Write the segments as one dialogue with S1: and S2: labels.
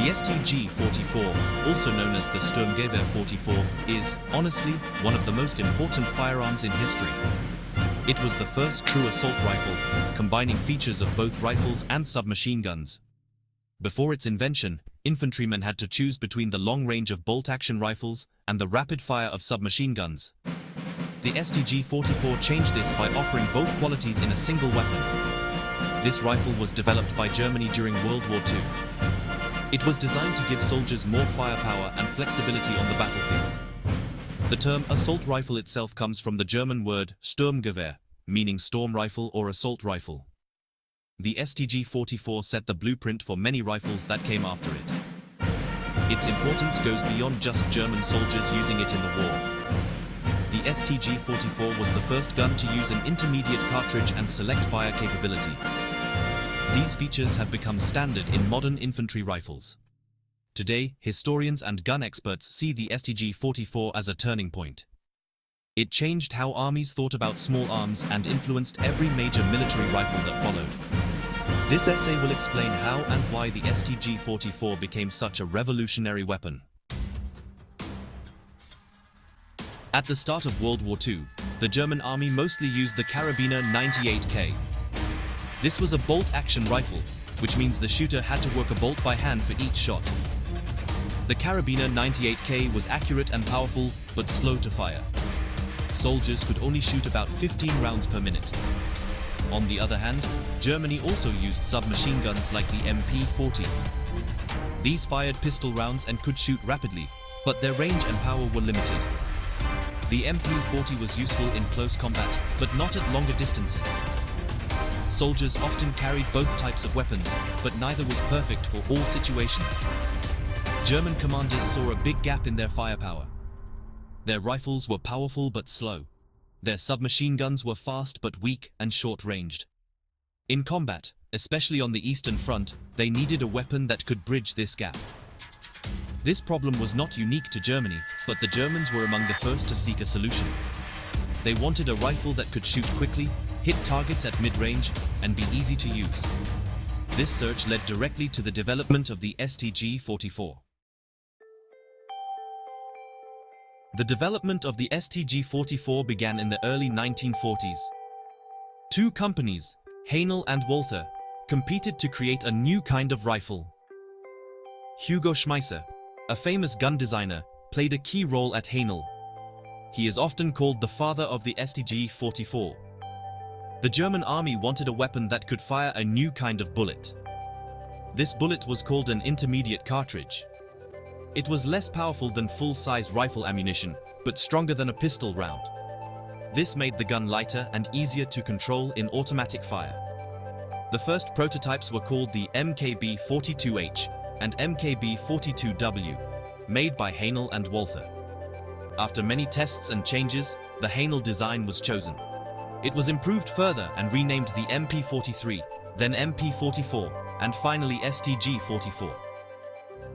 S1: The STG-44, also known as the Sturmgewehr 44, is, honestly, one of the most important firearms in history. It was the first true assault rifle, combining features of both rifles and submachine guns. Before its invention, infantrymen had to choose between the long range of bolt-action rifles and the rapid fire of submachine guns. The STG-44 changed this by offering both qualities in a single weapon. This rifle was developed by Germany during World War II. It was designed to give soldiers more firepower and flexibility on the battlefield. The term assault rifle itself comes from the German word Sturmgewehr, meaning storm rifle or assault rifle. The STG-44 set the blueprint for many rifles that came after it. Its importance goes beyond just German soldiers using it in the war. The STG-44 was the first gun to use an intermediate cartridge and select fire capability. These features have become standard in modern infantry rifles. Today, historians and gun experts see the STG-44 as a turning point. It changed how armies thought about small arms and influenced every major military rifle that followed. This essay will explain how and why the STG-44 became such a revolutionary weapon. At the start of World War II, the German army mostly used the Karabiner 98K. This was a bolt-action rifle, which means the shooter had to work a bolt by hand for each shot. The Karabiner 98K was accurate and powerful, but slow to fire. Soldiers could only shoot about 15 rounds per minute. On the other hand, Germany also used submachine guns like the MP40. These fired pistol rounds and could shoot rapidly, but their range and power were limited. The MP40 was useful in close combat, but not at longer distances. Soldiers often carried both types of weapons, but neither was perfect for all situations. German commanders saw a big gap in their firepower. Their rifles were powerful but slow. Their submachine guns were fast but weak and short-ranged. In combat, especially on the Eastern Front, they needed a weapon that could bridge this gap. This problem was not unique to Germany, but the Germans were among the first to seek a solution. They wanted a rifle that could shoot quickly, hit targets at mid-range, and be easy to use. This search led directly to the development of the STG-44. The development of the STG-44 began in the early 1940s. Two companies, Heinel and Walther, competed to create a new kind of rifle. Hugo Schmeisser, a famous gun designer, played a key role at Heinel. He is often called the father of the STG-44. The German army wanted a weapon that could fire a new kind of bullet. This bullet was called an intermediate cartridge. It was less powerful than full-sized rifle ammunition, but stronger than a pistol round. This made the gun lighter and easier to control in automatic fire. The first prototypes were called the MKB-42H and MKB-42W, made by Heinel and Walther. After many tests and changes, the Heinel design was chosen. It was improved further and renamed the MP43, then MP44, and finally STG-44.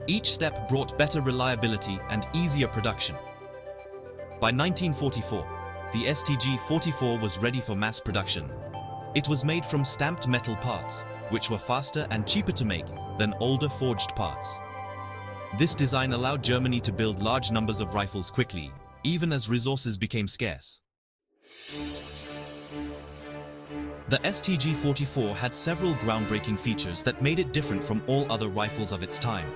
S1: Each step brought better reliability and easier production. By 1944, the STG-44 was ready for mass production. It was made from stamped metal parts, which were faster and cheaper to make than older forged parts. This design allowed Germany to build large numbers of rifles quickly, even as resources became scarce. The STG-44 had several groundbreaking features that made it different from all other rifles of its time.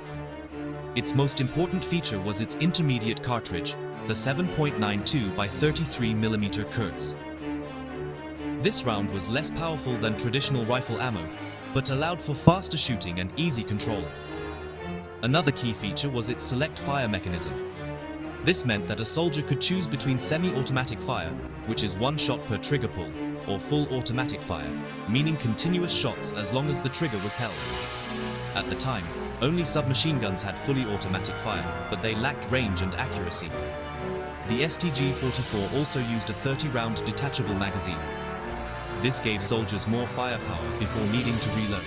S1: Its most important feature was its intermediate cartridge, the 7.92 by 33 mm Kurz. This round was less powerful than traditional rifle ammo, but allowed for faster shooting and easy control. Another key feature was its select fire mechanism. This meant that a soldier could choose between semi-automatic fire, which is one shot per trigger pull, or full automatic fire, meaning continuous shots as long as the trigger was held. At the time, only submachine guns had fully automatic fire, but they lacked range and accuracy. The STG-44 also used a 30-round detachable magazine. This gave soldiers more firepower before needing to reload.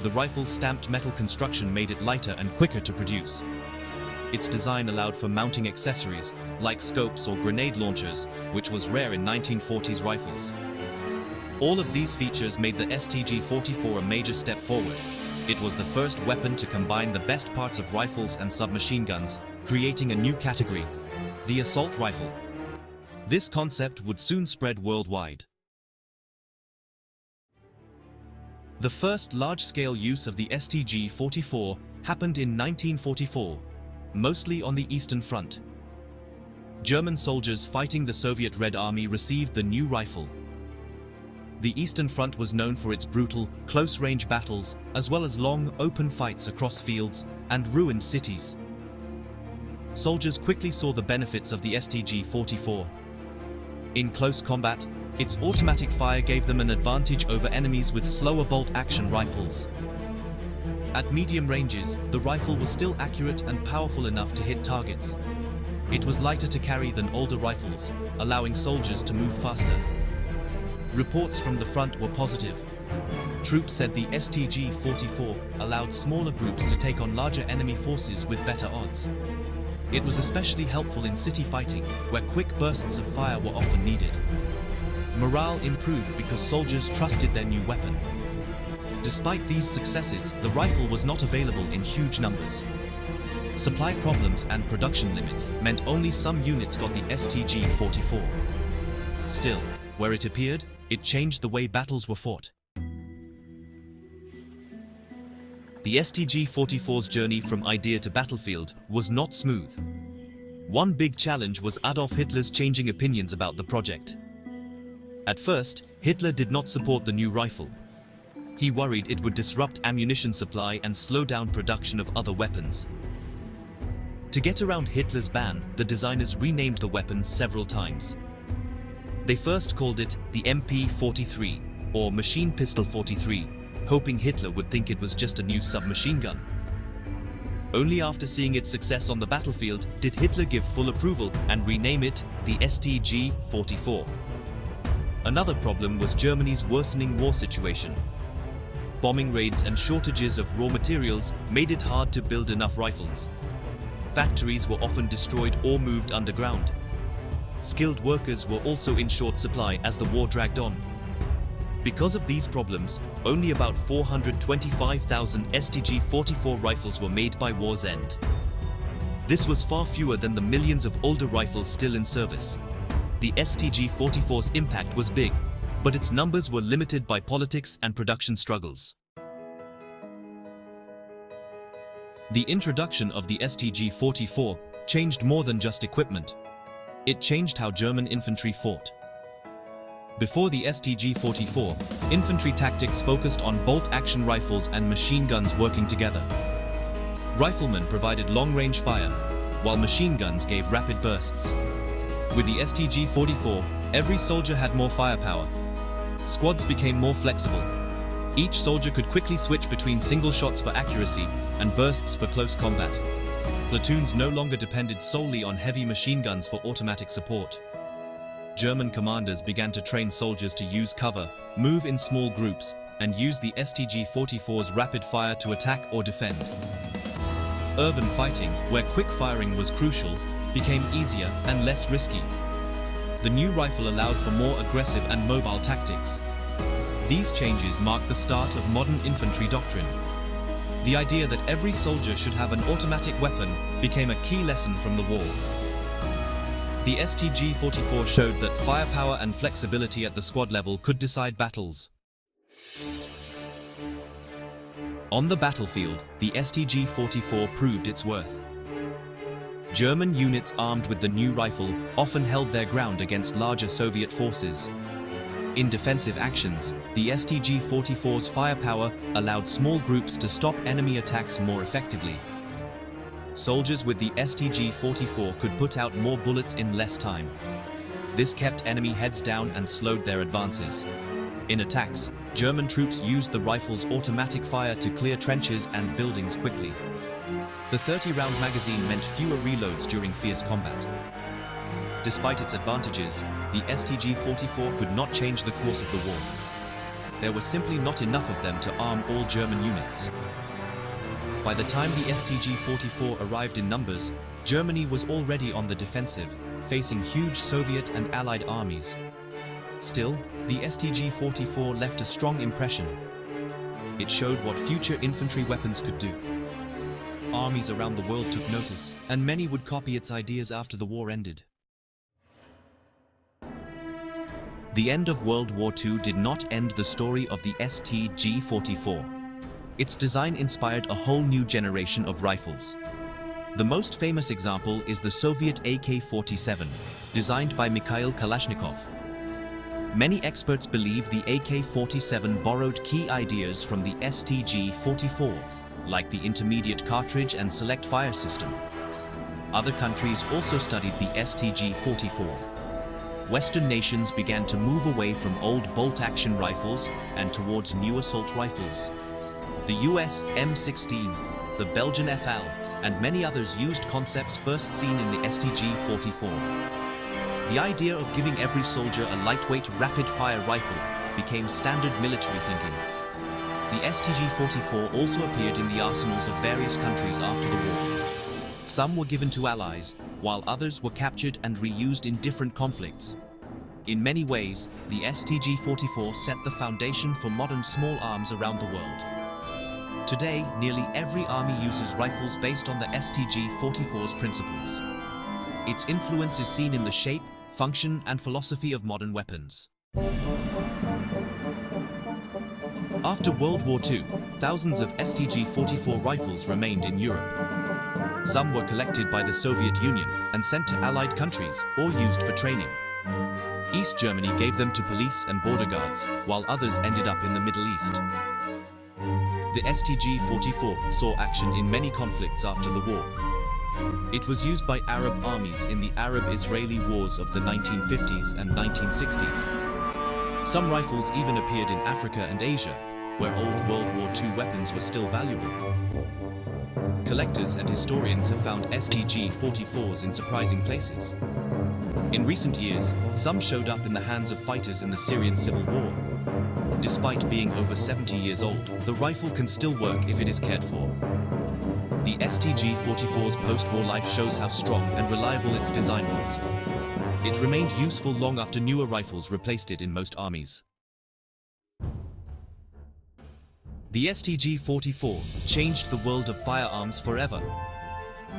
S1: The rifle's stamped metal construction made it lighter and quicker to produce. Its design allowed for mounting accessories, like scopes or grenade launchers, which was rare in 1940s rifles. All of these features made the STG-44 a major step forward. It was the first weapon to combine the best parts of rifles and submachine guns, creating a new category, the assault rifle. This concept would soon spread worldwide. The first large-scale use of the STG-44 happened in 1944, mostly on the Eastern Front. German soldiers fighting the Soviet Red Army received the new rifle. The Eastern Front was known for its brutal, close-range battles, as well as long, open fights across fields and ruined cities. Soldiers quickly saw the benefits of the STG-44. In close combat, its automatic fire gave them an advantage over enemies with slower bolt-action rifles. At medium ranges, the rifle was still accurate and powerful enough to hit targets. It was lighter to carry than older rifles, allowing soldiers to move faster. Reports from the front were positive. Troops said the STG-44 allowed smaller groups to take on larger enemy forces with better odds. It was especially helpful in city fighting, where quick bursts of fire were often needed. Morale improved because soldiers trusted their new weapon. Despite these successes, the rifle was not available in huge numbers. Supply problems and production limits meant only some units got the STG-44. Still, where it appeared, it changed the way battles were fought. The STG-44's journey from idea to battlefield was not smooth. One big challenge was Adolf Hitler's changing opinions about the project. At first, Hitler did not support the new rifle. He worried it would disrupt ammunition supply and slow down production of other weapons. To get around Hitler's ban, the designers renamed the weapon several times. They first called it the MP-43, or Machine Pistol 43, hoping Hitler would think it was just a new submachine gun. Only after seeing its success on the battlefield did Hitler give full approval and rename it the STG-44. Another problem was Germany's worsening war situation. Bombing raids and shortages of raw materials made it hard to build enough rifles. Factories were often destroyed or moved underground. Skilled workers were also in short supply as the war dragged on. Because of these problems, only about 425,000 STG-44 rifles were made by war's end. This was far fewer than the millions of older rifles still in service. The STG-44's impact was big, but its numbers were limited by politics and production struggles. The introduction of the STG-44 changed more than just equipment. It changed how German infantry fought. Before the STG-44, infantry tactics focused on bolt-action rifles and machine guns working together. Riflemen provided long-range fire, while machine guns gave rapid bursts. With the STG-44, every soldier had more firepower. Squads became more flexible. Each soldier could quickly switch between single shots for accuracy and bursts for close combat. Platoons no longer depended solely on heavy machine guns for automatic support. German commanders began to train soldiers to use cover, move in small groups, and use the STG-44's rapid fire to attack or defend. Urban fighting, where quick firing was crucial, became easier and less risky. The new rifle allowed for more aggressive and mobile tactics. These changes marked the start of modern infantry doctrine. The idea that every soldier should have an automatic weapon became a key lesson from the war. The STG-44 showed that firepower and flexibility at the squad level could decide battles. On the battlefield, the STG-44 proved its worth. German units armed with the new rifle often held their ground against larger Soviet forces. In defensive actions, the STG-44's firepower allowed small groups to stop enemy attacks more effectively. Soldiers with the STG-44 could put out more bullets in less time. This kept enemy heads down and slowed their advances. In attacks, German troops used the rifle's automatic fire to clear trenches and buildings quickly. The 30-round magazine meant fewer reloads during fierce combat. Despite its advantages, the STG-44 could not change the course of the war. There were simply not enough of them to arm all German units. By the time the STG-44 arrived in numbers, Germany was already on the defensive, facing huge Soviet and Allied armies. Still, the STG-44 left a strong impression. It showed what future infantry weapons could do. Armies around the world took notice, and many would copy its ideas after the war ended. The end of World War II did not end the story of the STG-44. Its design inspired a whole new generation of rifles. The most famous example is the Soviet AK-47, designed by Mikhail Kalashnikov. Many experts believe the AK-47 borrowed key ideas from the STG-44, like the intermediate cartridge and select fire system. Other countries also studied the STG-44. Western nations began to move away from old bolt-action rifles and towards new assault rifles. The US M16, the Belgian FL, and many others used concepts first seen in the STG-44. The idea of giving every soldier a lightweight, rapid-fire rifle became standard military thinking. The STG-44 also appeared in the arsenals of various countries after the war. Some were given to allies, while others were captured and reused in different conflicts. In many ways, the STG-44 set the foundation for modern small arms around the world. Today, nearly every army uses rifles based on the STG-44's principles. Its influence is seen in the shape, function, and philosophy of modern weapons. After World War II, thousands of STG-44 rifles remained in Europe. Some were collected by the Soviet Union and sent to Allied countries or used for training. East Germany gave them to police and border guards, while others ended up in the Middle East. The STG-44 saw action in many conflicts after the war. It was used by Arab armies in the Arab-Israeli wars of the 1950s and 1960s. Some rifles even appeared in Africa and Asia, where old World War II weapons were still valuable. Collectors and historians have found STG-44s in surprising places. In recent years, some showed up in the hands of fighters in the Syrian civil war. Despite being over 70 years old, the rifle can still work if it is cared for. The STG-44's post-war life shows how strong and reliable its design was. It remained useful long after newer rifles replaced it in most armies. The STG-44 changed the world of firearms forever.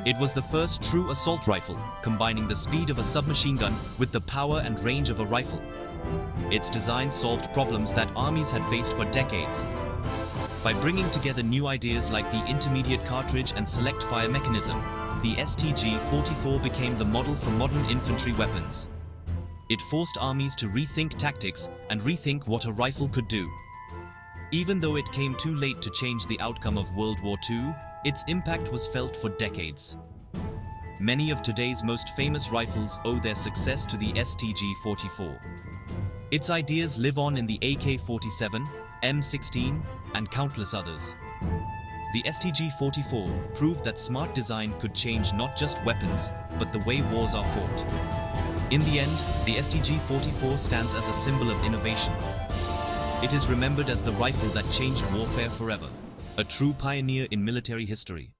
S1: It was the first true assault rifle, combining the speed of a submachine gun with the power and range of a rifle. Its design solved problems that armies had faced for decades. By bringing together new ideas like the intermediate cartridge and select fire mechanism, the STG-44 became the model for modern infantry weapons. It forced armies to rethink tactics and rethink what a rifle could do. Even though it came too late to change the outcome of World War II, its impact was felt for decades. Many of today's most famous rifles owe their success to the STG-44. Its ideas live on in the AK-47, M16, and countless others. The STG-44 proved that smart design could change not just weapons, but the way wars are fought. In the end, the STG-44 stands as a symbol of innovation. It is remembered as the rifle that changed warfare forever, a true pioneer in military history.